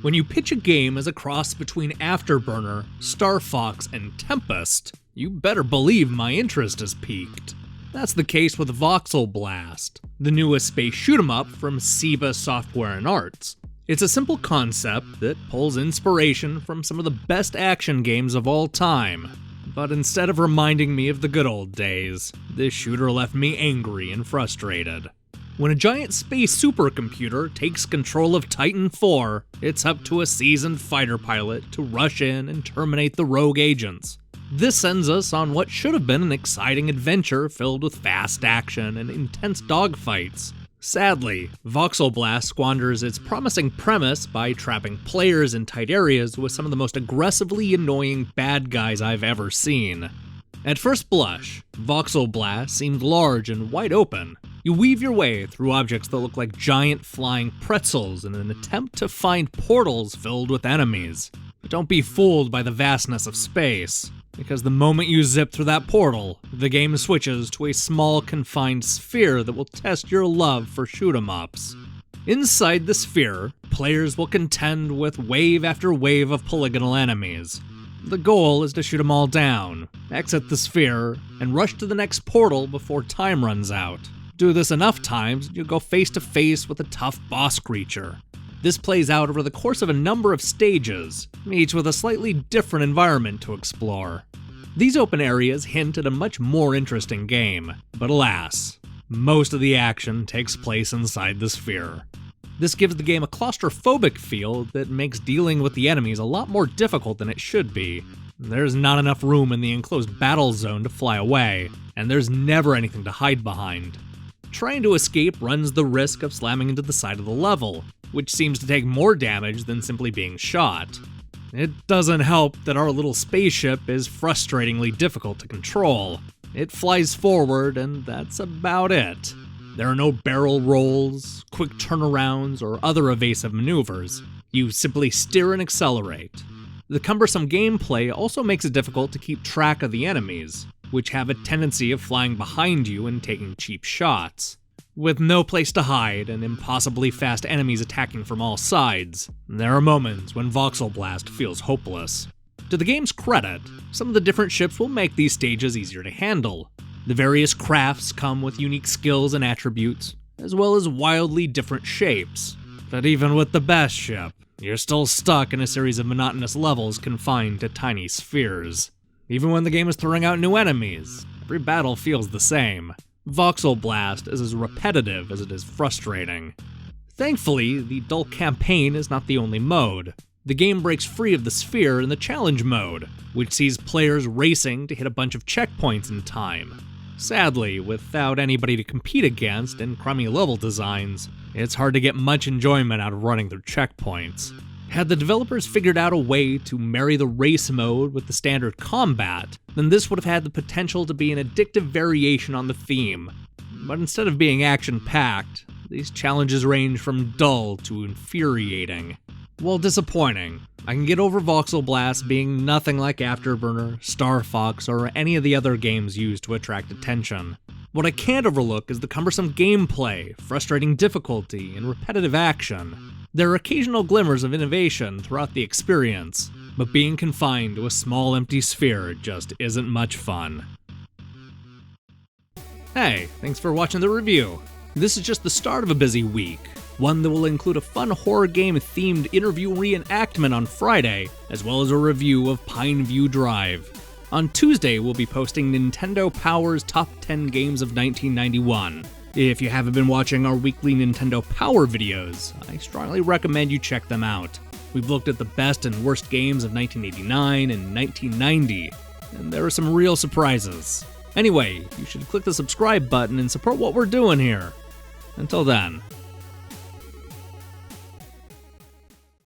When you pitch a game as a cross between Afterburner, Star Fox, and Tempest, you better believe my interest has piqued. That's the case with Voxel Blast, the newest space shoot-'em-up from Seba Software and Arts. It's a simple concept that pulls inspiration from some of the best action games of all time. But instead of reminding me of the good old days, this shooter left me angry and frustrated. When a giant space supercomputer takes control of Titan IV, it's up to a seasoned fighter pilot to rush in and terminate the rogue agents. This sends us on what should have been an exciting adventure filled with fast action and intense dogfights. Sadly, Voxel Blast squanders its promising premise by trapping players in tight areas with some of the most aggressively annoying bad guys I've ever seen. At first blush, Voxel Blast seemed large and wide open. You weave your way through objects that look like giant flying pretzels in an attempt to find portals filled with enemies. But don't be fooled by the vastness of space, because the moment you zip through that portal, the game switches to a small confined sphere that will test your love for shoot-'em-ups. Inside the sphere, players will contend with wave after wave of polygonal enemies. The goal is to shoot them all down, exit the sphere, and rush to the next portal before time runs out. Do this enough times, you'll go face to face with a tough boss creature. This plays out over the course of a number of stages, each with a slightly different environment to explore. These open areas hint at a much more interesting game, but alas, most of the action takes place inside the sphere. This gives the game a claustrophobic feel that makes dealing with the enemies a lot more difficult than it should be. There's not enough room in the enclosed battle zone to fly away, and there's never anything to hide behind. Trying to escape runs the risk of slamming into the side of the level, which seems to take more damage than simply being shot. It doesn't help that our little spaceship is frustratingly difficult to control. It flies forward, and that's about it. There are no barrel rolls, quick turnarounds, or other evasive maneuvers. You simply steer and accelerate. The cumbersome gameplay also makes it difficult to keep track of the enemies, which have a tendency of flying behind you and taking cheap shots. With no place to hide and impossibly fast enemies attacking from all sides, there are moments when Voxel Blast feels hopeless. To the game's credit, some of the different ships will make these stages easier to handle. The various crafts come with unique skills and attributes, as well as wildly different shapes. But even with the best ship, you're still stuck in a series of monotonous levels confined to tiny spheres. Even when the game is throwing out new enemies, every battle feels the same. Voxel Blast is as repetitive as it is frustrating. Thankfully, the dull campaign is not the only mode. The game breaks free of the sphere in the challenge mode, which sees players racing to hit a bunch of checkpoints in time. Sadly, without anybody to compete against and crummy level designs, it's hard to get much enjoyment out of running through checkpoints. Had the developers figured out a way to marry the race mode with the standard combat, then this would have had the potential to be an addictive variation on the theme. But instead of being action-packed, these challenges range from dull to infuriating. While disappointing, I can get over Voxel Blast being nothing like Afterburner, Star Fox, or any of the other games used to attract attention. What I can't overlook is the cumbersome gameplay, frustrating difficulty, and repetitive action. There are occasional glimmers of innovation throughout the experience, but being confined to a small empty sphere just isn't much fun. Hey, thanks for watching the review. This is just the start of a busy week, one that will include a fun horror game themed interview reenactment on Friday, as well as a review of Pineview Drive. On Tuesday, we'll be posting Nintendo Power's Top 10 Games of 1991. If you haven't been watching our weekly Nintendo Power videos, I strongly recommend you check them out. We've looked at the best and worst games of 1989 and 1990, and there are some real surprises. Anyway, you should click the subscribe button and support what we're doing here. Until then.